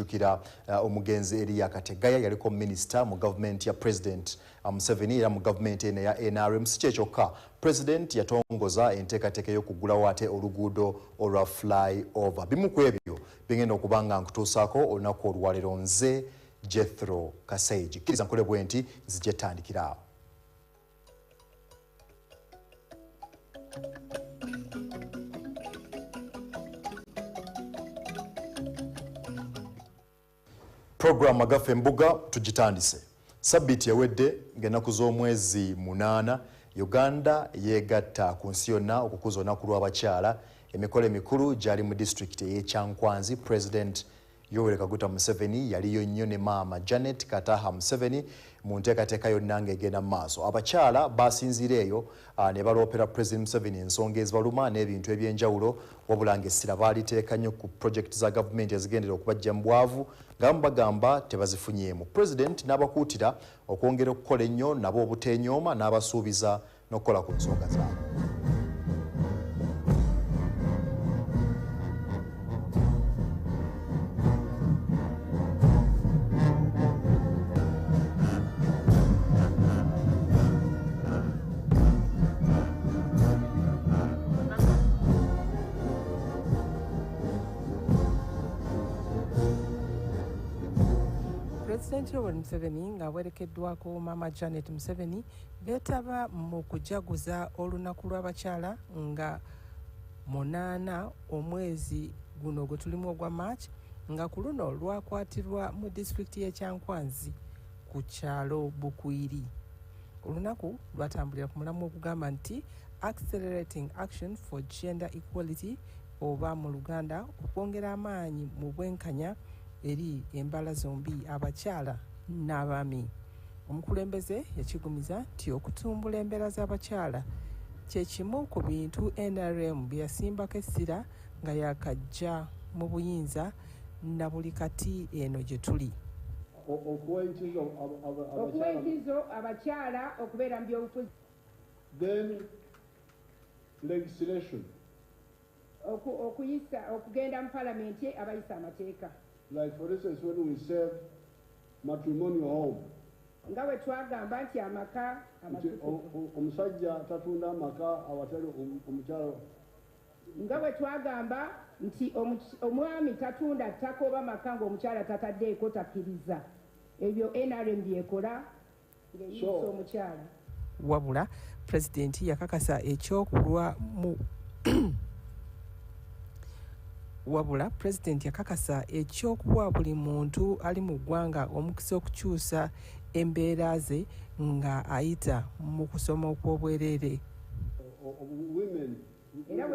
okujjukira omugenzi Elia Kategaya yaliko minister mu government ya President Museveni era mu government ene ya NRM. Si kyekyoka President yatongoza enteekateeka y'okuggulawo ate oluguudo olwa flyover. Bimu ku ebyo bigenda okuba nga nkutuusaako olunaku olwaleero. Nze Jethro Kasaigi kkiriza nkole bwe nti nzije ttandikira awo. Program Agafa Embuga tugitandise. Sabbiiti ewedde ng'ennaku z'omwezi 8 Uganda yeegatta ku nsi yonna okukuza olunaku lw'abakyala. Emikolo emikulu gyali mu disitulikiti ey'Ekyankwanzi. President Yoweri Kaguta Museveni yaliyo nnyo ne maama Janet Kataha Museveni mu nteekateeka yonna ng'egenda mu maaso. Abakyala basinziira eyo ne baloopera President Museveni ensonga ezibaluma n'ebintu eby'enjawulo, wabula ng'essira baaliteeka nnyo ku projekiti za gavumenti ezigendera okubaggya mu bwavu nga bagamba tebazifunyeemu. President n'abakuutira okwongera okukola ennyo nabo obuteenyooma n'abasuubiza n'okukola ku nsonga zaabwe. President Yoweri Museveni ng'awerekeddwako Maama Janet Museveni beetaba mu kujaguza olunaku lw'abakyala nga 8 omwezi guno gwe tulimu ogwa March, nga ku luno lwakwatirwa mu disitulikiti y'Ekyankwanzi ku kyalo Bukwiri. Olunaku lwatambulira ku mulamu okugamba nti Accelerating Action for Gender Equality oba mu Luganda okwongera amaanyi mu bwenkanya eri embala zombi abakyala n'abaami. Omukulembeze yakigumiza nti okutumbula embeera z'abakyala kye kimu ku bintu NRM bye yasimbako essira nga yakajja mu buyinza na buli kati eno gye tuli. Okuwa enkizo abakyala okubeera mu byobufuzi. Then legislation. Okugenda mu palamenti abayisa amateeka. Like for instance when we serve matrimonial home. Nga bwe twagamba nti amaka omusajja tatunda amaka awatali omukyalo. Nga bwe twagamba nti omwami tatunda ttaka oba maka ng'omukyala tataddeeko takkiriza. Ebyo NRM byekola ng'eyisa omukyala. Wabula Pulezidenti yakakasa ekyokulwa mu Wabula President yakakasa ekyokuwa buli muntu ali mu ggwanga omukisa okukyusa embeera ze nga ayita mu kusoma okw'obwereere. Era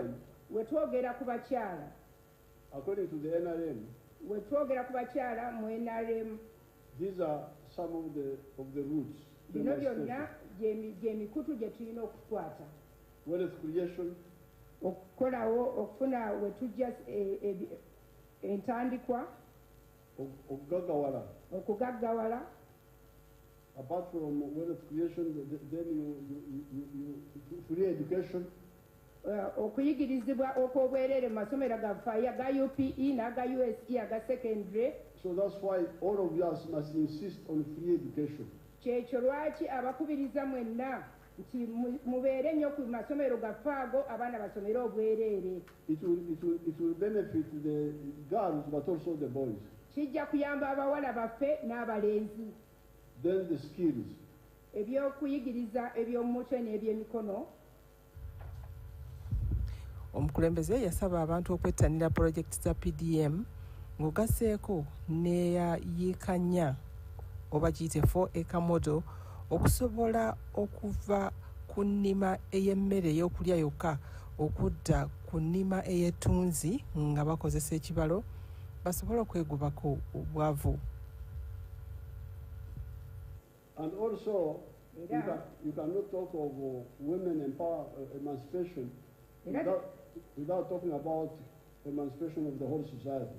wetwogera ku bakyala, according to the NRM, wetwogera ku bakyala mu NRM, these are some of the roots. Bino byonna gy'emikutu gye tulina okukwata. Wealth creation, okukolawo okufuna wetujja entandikwa, okugaggawala. Apart from wealth creation, then you free education. Okuyigirizibwa okw'obwereere mu masomero ga UPE n'aga USE aga secondary. So that's why all of us must insist on free education. Kyekyo lwaki abakubiriza mwenna nti mubeere nnyo ku masomero gaffe ago abaana basomere obwereere. It will benefit the girls but also the boys. Kijja kuyamba abawala baffe n'abalenzi. Then the skills. Ebyokuyigiriza eby'omutwe n'ebyemikono. Omukulembeze yasaba abantu okwettanira projekiti za PDM ng'ogasseeko n'eyayikanya oba giyite 4-acre model okusobola okuva ku nnima ey'emmere ey'okulya yokka okudda ku nnima ey'ettunzi nga bakozesa ekibalo basobole okwegubako obwavu. And also, you cannot talk of women emancipation without talking about emancipation of the whole society.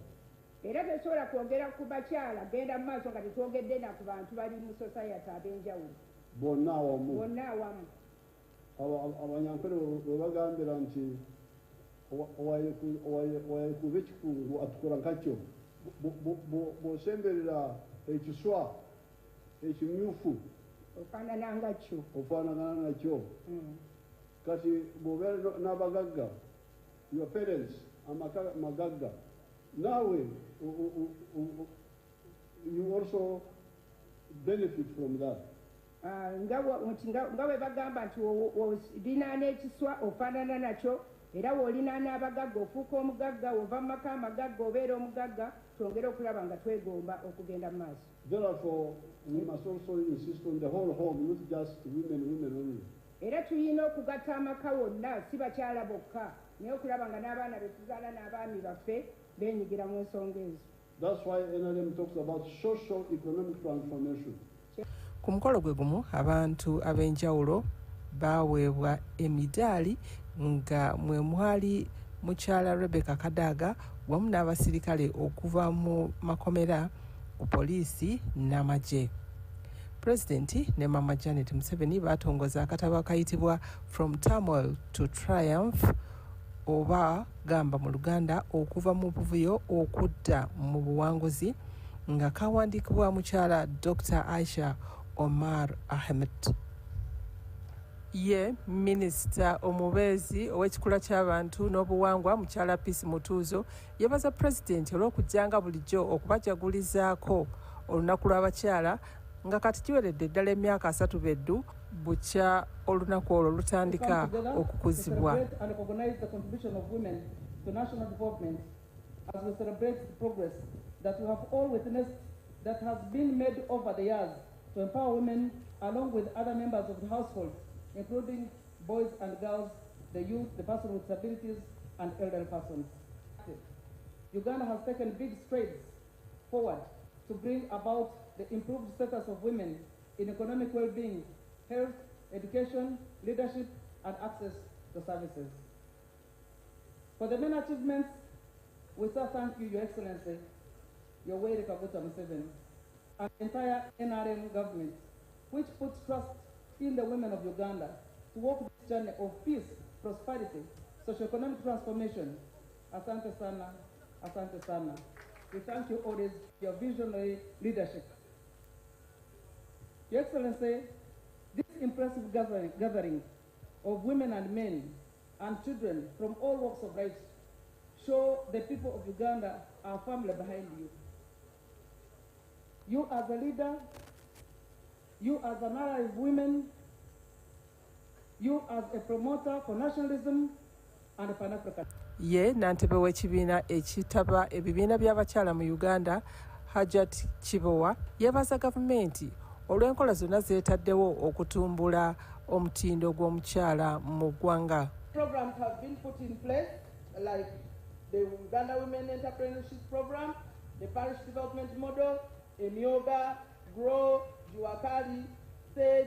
Era tesobola kwogera ku bakyala genda mu maaso nga tetwogedde na ku bantu bali mu society ab'enjawulo. Bonna awamu. Bonna awamu. Abanyankole bwe bagambira nti owayekuba ekikungu atukula nkakyo. bw'osemberera ekiswa ekimyufu ofaanagana nakyo kati bw'obeera n'abagagga your parents amagagga naawe you also benefit from that. Nga bwe bagamba nti olinaana ekiswa ofaanana nakyo era w'olinaana abagagga ofuuka omugagga ova mu maka amagagga obeera omugagga twongere okulaba nga twegomba okugenda mu maaso. Therefore, we must also insist on the whole home, not just women only. Era tulina okugatta amaka wonna si bakyala bokka naye okulaba nga n'abaana be tuzaala n'abaami baffe beenyigira mu nsonga ezo. That's why NRM talks about social economic transformation. Ku mukolo gwe gumu abantu ab'enjawulo baaweebwa emidaali nga mwe mwali mukyala Rebecca Kadaga wamu n'abasirikale okuva mu makomera ku poliisi n'amagye. Pulezidenti ne Mama Janet Museveni baatongoza akatabo akayitibwa From Turmoil to Triumph oba gamba mu Luganda okuva mu buvuyo okudda mu buwanguzi nga kawandiikibwa mukyala Dr. Aisha Omar Ahmed. Ye minisita omubeezi ow'ekikula ky'abantu n'obuwangwa mukyala Peace Mutuuzo yebaza pulezidenti olw'okujjanga bulijjo okubajagulizaako olunaku lw'abakyala nga kati kiweredde ddala emyaka 3 beddu bukya olunaku olwo lutandika okukuzibwa. That has been made over the years to empower women along with other members of the household, including boys and girls, the youth, the persons with disabilities, and elderly persons. Uganda has taken big strides forward to bring about the improved status of women in economic well-being, health, education, leadership, and access to services. For the many achievements, we say thank you, Your Excellency, Yoweri Kaguta Museveni, and the entire NRM government, which puts trust in the women of Uganda to walk this journey of peace, prosperity, socio-economic transformation. Asante sana, asante sana. We thank you always for your visionary leadership. Your Excellency, this impressive gathering of women and men and children from all walks of life show the people of Uganda are firmly behind you. You as a leader, you as an ally of women, you as a promoter for nationalism and Pan-African. Ye nantebe w'ekibiina ekitaba ebibiina by'abakyala mu Uganda Hajat Kibowa yeebaza gavumenti olw'enkola zonna zeetaddewo okutumbula omutindo gw'omukyala mu ggwanga. Programs have been put in place like the Uganda Women Entrepreneurship Program, the Parish Development Model, Embuga, GROW, Juakali, SAGE,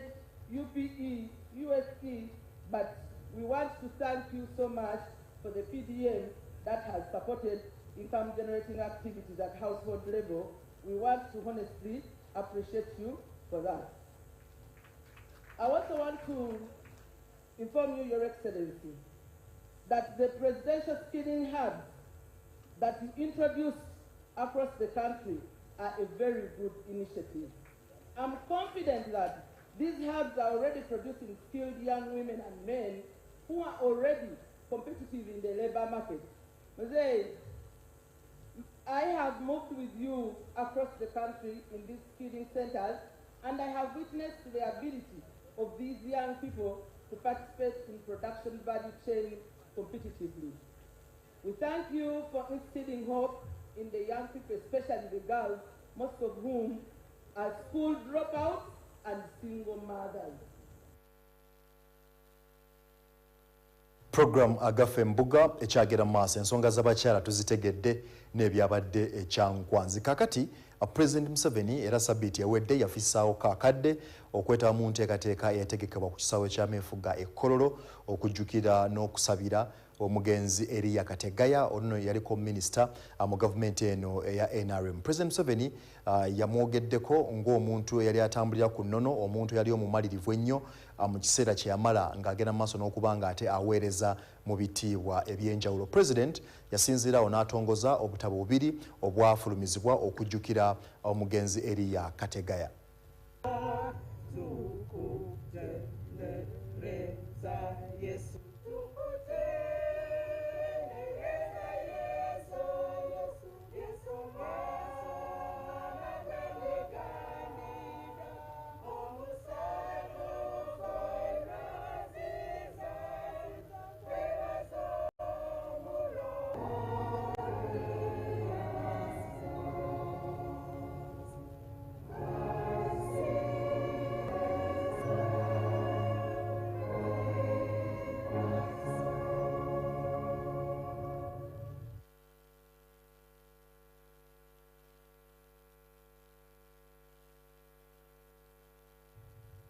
UPE, USE, but we want to thank you so much for the PDM that has supported income generating activities at household level. We want to honestly appreciate you for that. I also want to inform you, Your Excellency, that the presidential skilling hubs that you introduced across the country are a very good initiative. I'm confident that these hubs are already producing skilled young women and men who are already competitive in the labor market. I have moved with you across the country in these skilling centers, and I have witnessed the ability of these young people to participate in production value chain competitively. We thank you for instilling hope in the young people, especially the girls, most of whom are school dropouts and single mothers. Program Agafa Embuga ekyagera maaso ensonga z'abakyala tuzitegedde n'ebyabadde ekyankwanzi. Kakati President Museveni era sabbiiti ewedde yafissaawo kaakadde okwetaba mu nteekateeka eyategekebwa ku kisaawe ky'ameefuga e Kololo okujjukira n'okusabira omugenzi Elia Kategaya ono yaliko minisita mu gavumenti eno eya NRM. President Museveni yamwogeddeko ng'omuntu eyali atambulira ku nnono, omuntu yali omumalirivu ennyo mu kiseera kye yamala ng'agenda mu maaso n'okuba nga ate aweereza mu bitiibwa ebyenjawulo. President yasinziirawo n'atongoza obutabo bubiri obwafulumizibwa okujjukira omugenzi Elia Kategaya.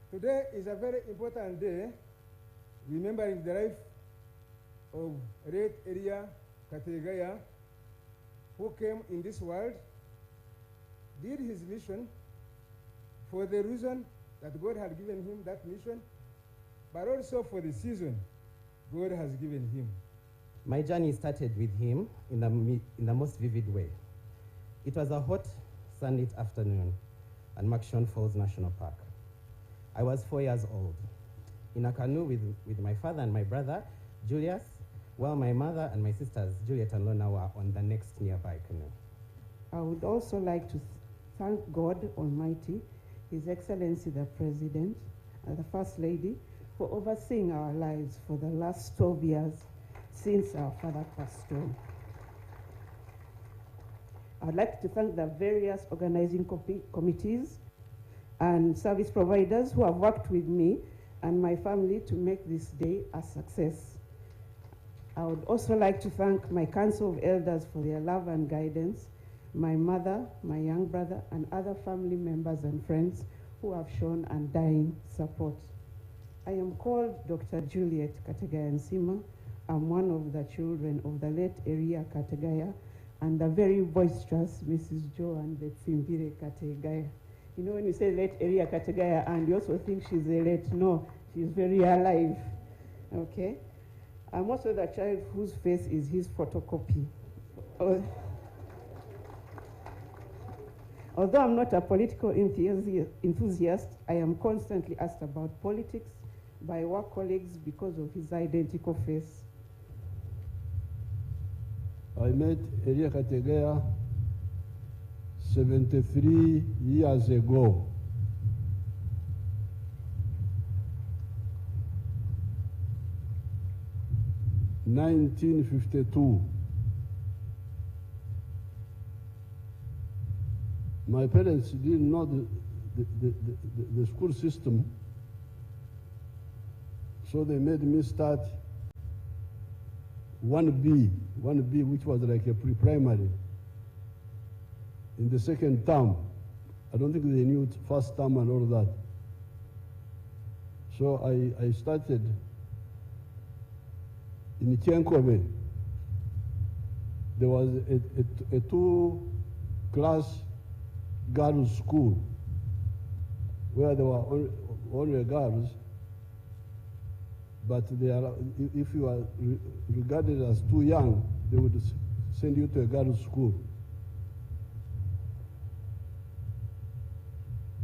Today is a very important day, remembering the life of late Elia Kategaya, who came in this world, did his mission for the reason that God had given him that mission, but also for the season God has given him. My journey started with him in the most vivid way. It was a hot, sunlit afternoon at Makshon Falls National Park. I was 4 years old, in a canoe with my father and my brother, Julius, while my mother and my sisters, Juliet and Lona, were on the next nearby canoe. I would also like to thank God Almighty, His Excellency the President and the First Lady, for overseeing our lives for the last 12 years since our father passed on. I'd like to thank the various organizing committees and service providers who have worked with me and my family to make this day a success. I would also like to thank my Council of Elders for their love and guidance, my mother, my young brother, and other family members and friends who have shown undying support. I am called Dr. Juliet Kategaya Nsima. I'm one of the children of the late Elia Kategaya and the very boisterous Mrs. Joan Betsimbire Kategaya. You know, when you say late Elia Kategaya and you also think she's a late, no, she's very alive, okay? I'm also the child whose face is his photocopy. Although I'm not a political enthusiast, I am constantly asked about politics by work colleagues because of his identical face. I met Elia Kategaya 73 years ago. In 1952. My parents didn't know the school system, so they made me start 1B, which was like a pre-primary. In the second term, I don't think they knew first term and all that. So I started in Kyenkove. There was a two-class girls' school where there were only girls, but they are, if you are regarded as too young, they would send you to a girls' school.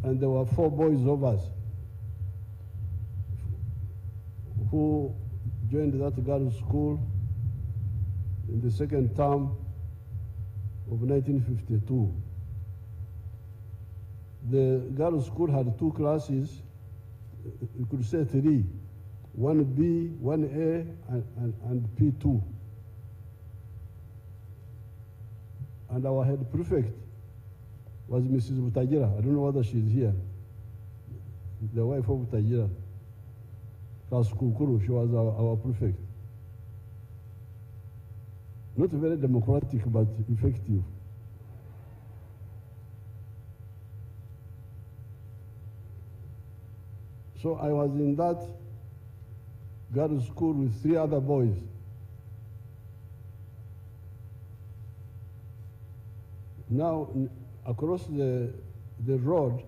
And there were 4 boys of us who joined that girls' school in the second term of 1952. The girls' school had 2 classes, you could say 3, 1B, 1A, and P2. And our head prefect was Mrs. Butagira. I don't know whether she's here. The wife of Butagira. Kuru, she was our prefect. Not very democratic, but effective. So I was in that girls' school with 3 other boys. Now, across the road,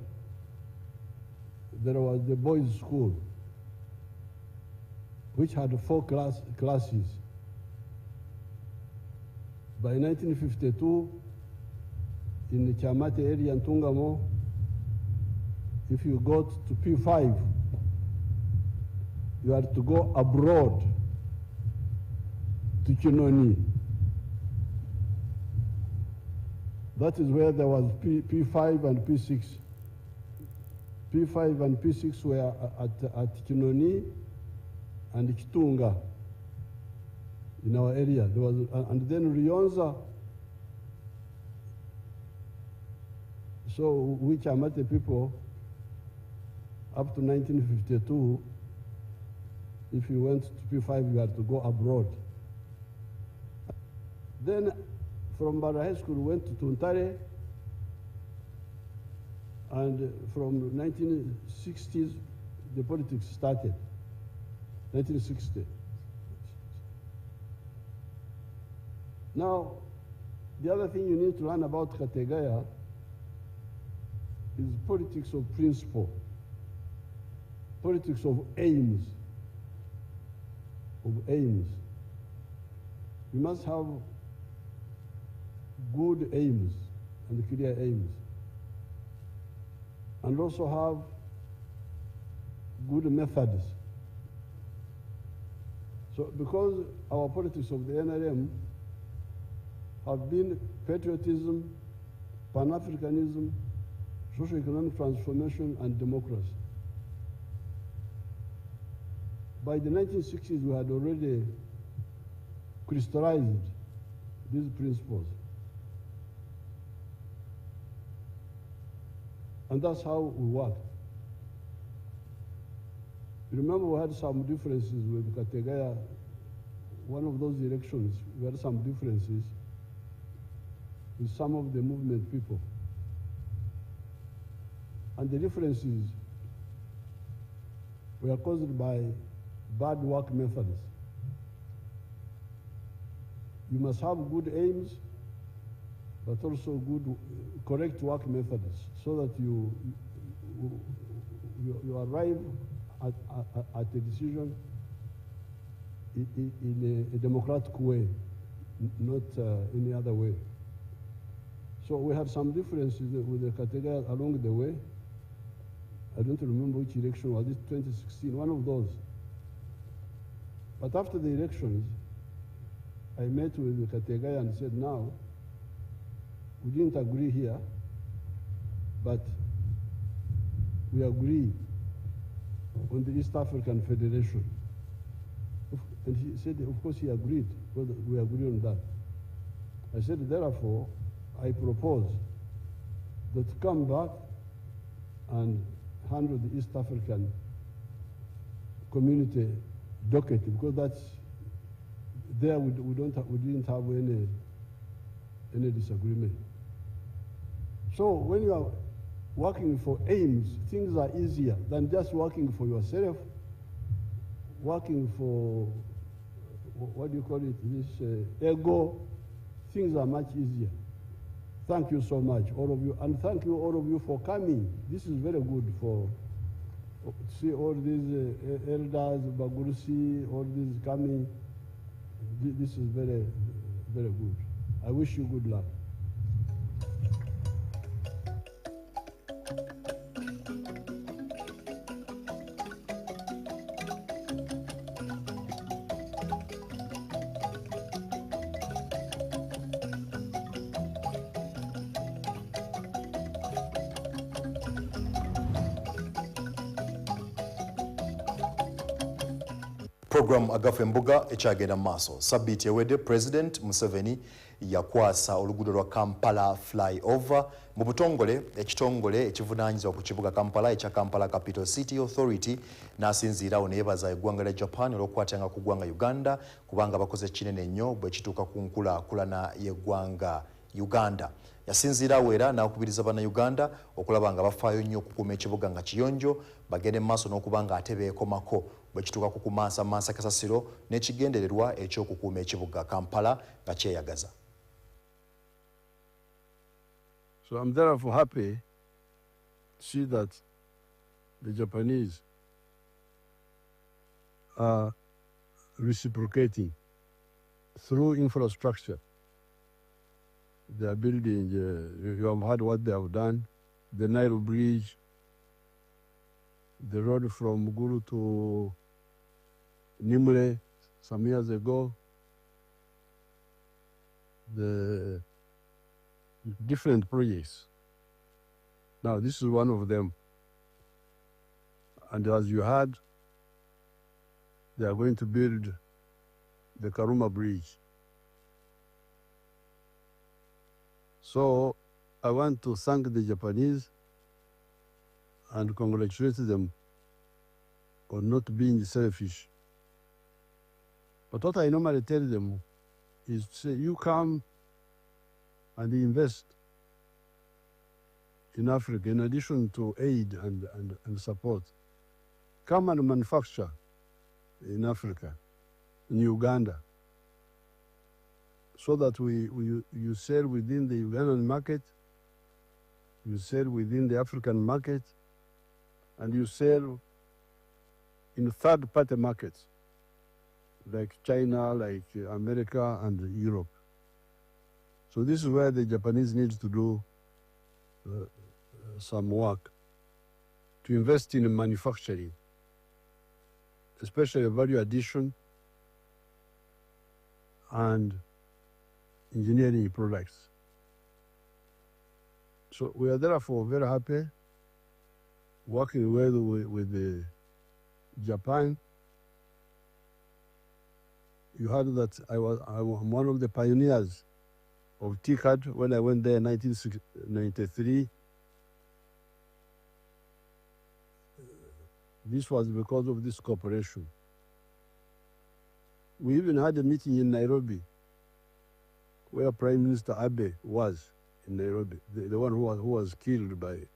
there was the boys' school, which had 4 classes. By 1952, in the Chamate area in Tungamo, if you got to P5, you had to go abroad to Chinoni. That is where there was P5 and P6. P5 and P6 were at Chinoni and Kitunga in our area. There was, and then Ryonza. So we Chamate people, up to 1952, if you went to P5, you had to go abroad. Then from Bara High School, we went to Tuntare, and from 1960s, the politics started, 1960. Now, the other thing you need to learn about Kategaya is politics of principle, politics of aims. You must have good aims and clear aims, and also have good methods. So because our politics of the NRM have been patriotism, Pan-Africanism, socio-economic transformation, and democracy. By the 1960s, we had already crystallized these principles. And that's how we work. Remember, we had some differences with Kategaya. One of those elections, we had some differences with some of the movement people. And the differences were caused by bad work methods. You must have good aims, but also good, correct work methods, so that you arrive at a decision in a democratic way, not any other way. So we had some differences with the Kategaya along the way. I don't remember which election was it, 2016, one of those. But after the elections, I met with the Kategaya and said, now, we didn't agree here, but we agree on the East African Federation. And he said, of course he agreed, well, we agree on that. I said, therefore, I propose that come back and handle the East African community docket, because that's there we didn't have any disagreement. So when you are working for aims, things are easier than just working for yourself, working for, what do you call it, this ego. Things are much easier. Thank you so much, all of you, and thank you all of you for coming. This is very good for see all these elders, Bagurusi, all these coming. This is very, very good. I wish you good luck. Program Agafa Embuga ekyagenda maaso. Sabbiiti ewedde President Museveni yakwasa oluguudo lwa Kampala flyover mu butongole ekitongole ekivunaanyizibwa ku kibuga Kampala ekya Kampala Capital City Authority n'asinziirawo ne yeebaza eggwanga lya Japan olw'okukwatanga ku ggwanga Uganda kubanga bakoze kinene nnyo bwe kituuka ku nkulaakulana y'eggwanga Uganda. Yasinziirawo era n'akubiriza bannayuganda okulaba nga bafaayo nnyo okukuuma ekibuga nga kiyonjo bagende mu maaso n'okuba nga ate beekomako bwe kituuka ku kumansa kasasiro n'ekigendererwa eky'okukuuma ekibuga Kampala nga kyeyagaza. So I'm therefore happy to see that the Japanese are reciprocating through infrastructure. They are building, you have heard what they have done, the Nile Bridge, the road from Gulu to Nimule some years ago, the different projects. Now, this is one of them. And as you heard, they are going to build the Karuma Bridge. So I want to thank the Japanese and congratulate them on not being selfish. But what I normally tell them is to say, you come and invest in Africa in addition to aid and support. Come and manufacture in Africa, in Uganda, so that you sell within the Ugandan market, you sell within the African market, and you sell in third-party markets, like China, like America, and Europe. So this is where the Japanese need to do some work, to invest in manufacturing, especially value addition and engineering products. So we are therefore very happy working well with Japan. You heard that I'm one of the pioneers of TCAD when I went there in 1993. This was because of this cooperation. We even had a meeting in Nairobi where Prime Minister Abe was in Nairobi, the one who was killed by.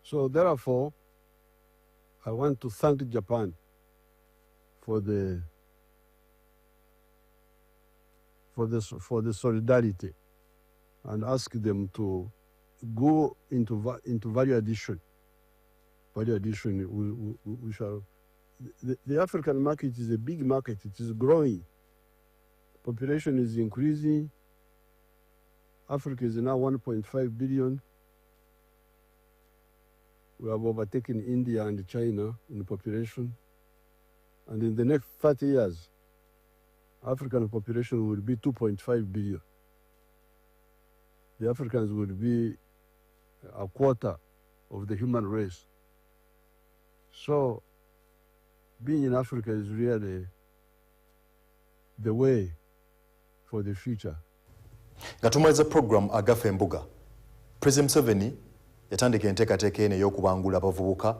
So therefore, I want to thank Japan for the solidarity and ask them to go into value addition. Value addition, we shall. The African market is a big market. It is growing. Population is increasing. Africa is now 1.5 billion. We have overtaken India and China in population. And in the next 30 years, African population will be 2.5 billion. The Africans will be a quarter of the human race. So, being in Africa is really the way for the future. Gatumaliza program Agafa Embuga. President Museveni yatandika enteekateeka eno ey'okubangula abavubuka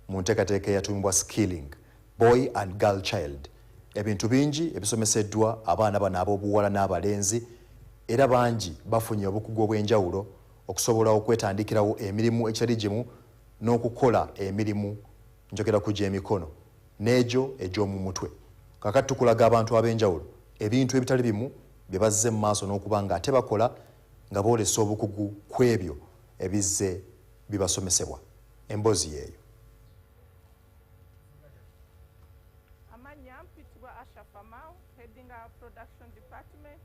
mu nteekateeka eyatuumibwa skilling, boy and girl child. Ebintu bingi ebisomeseddwa abaana bano ab'obuwala n'abalenzi, era bangi bafunye obukugu obw'enjawulo okusobola okwetandikirawo emirimu ekitali gimu n'okukola emirimu njogera ku gy'emikono n'egyo egy'omu mutwe. Kakati tukulaga abantu ab'enjawulo ebintu ebitali bimu bye bazze mu maaso n'okuba nga ate bakola nga boolesa obukugu ku ebyo ebizze bibasomesebwa. Emboozi yeeyo. Amanya mpitibwa Agafa heading our production department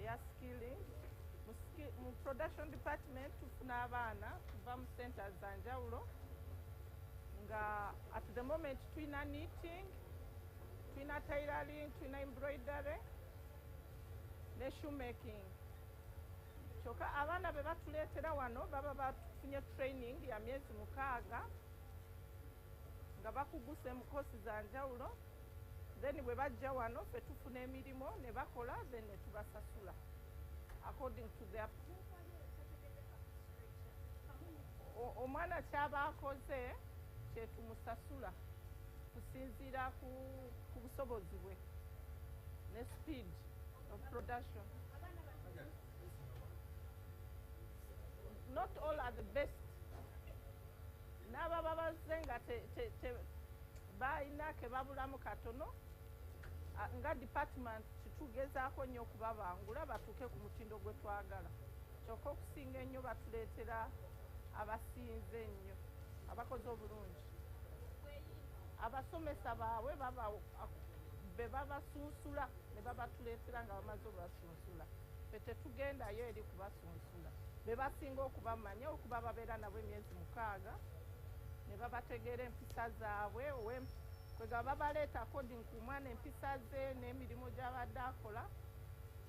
ya skilling. Mu production department tufuna abaana kuva mu centers za njawulo nga at the moment twina knitting, twina tailoring, twina embroidery ne shoemaking. Choka abaana be batuleetera wano baba batufunye training ya myezi 6 nga bakuguse mu kosi za njawulo, then bwe bajja wano fe tufuna emirimu ne bakola, then ne tubasasula according to their omwana kyaba akoze kyetumusasula kusinziira ku busobozi bwe ne speed of production. Not all are the best. N'aba babazze nga balina ke babulamu katono nga department tugezaako nnyo okubabangula batuuke ku mutindo gwe twagala. kyokka okusinga ennyo batuleetera abasinze ennyo abakoze obulungi abasomesa baabwe be babasunsula ne babatuleetera nga bamaze obubasunsula fe tetugendayo eri kubasunsula be basinga okubamanya okuba babeera nabo emyezi 6 ne babategeera empisa zaabwe kwega babaleeta according ku mwana empisa ze n'emirimu gy'abadde akola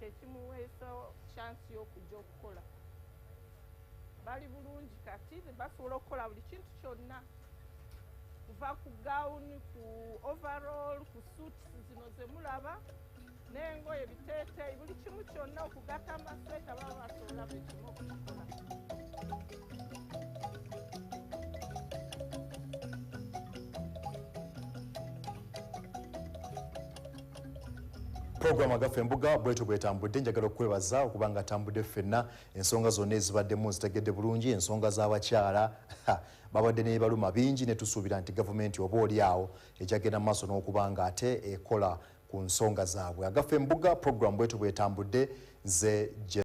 kyekimuweesa chance y'okujja okukola bali bulungi kati basobola okukola buli kintu kyonna kuva ku gawuni ku overall ku suits zino ze mulaba n'engoye biteeteeyi buli kimu kyonna okugatta amasweta baba basobola buli kimu okukikola. Program Agafa Embuga bwetu bwetambudde njagala okwebaza okuba nga tambudde ffenna ensonga zonna ezibaddemu zitegedde bulungi ensonga z'abakyala babadde n'ebaluma bingi ne tusuubira nti gavumenti oba oli awo ejagenda mu maaso n'okuba nga ate ekola ku nsonga zaabwe. Agafa Embuga program bwetu bwetambudde ze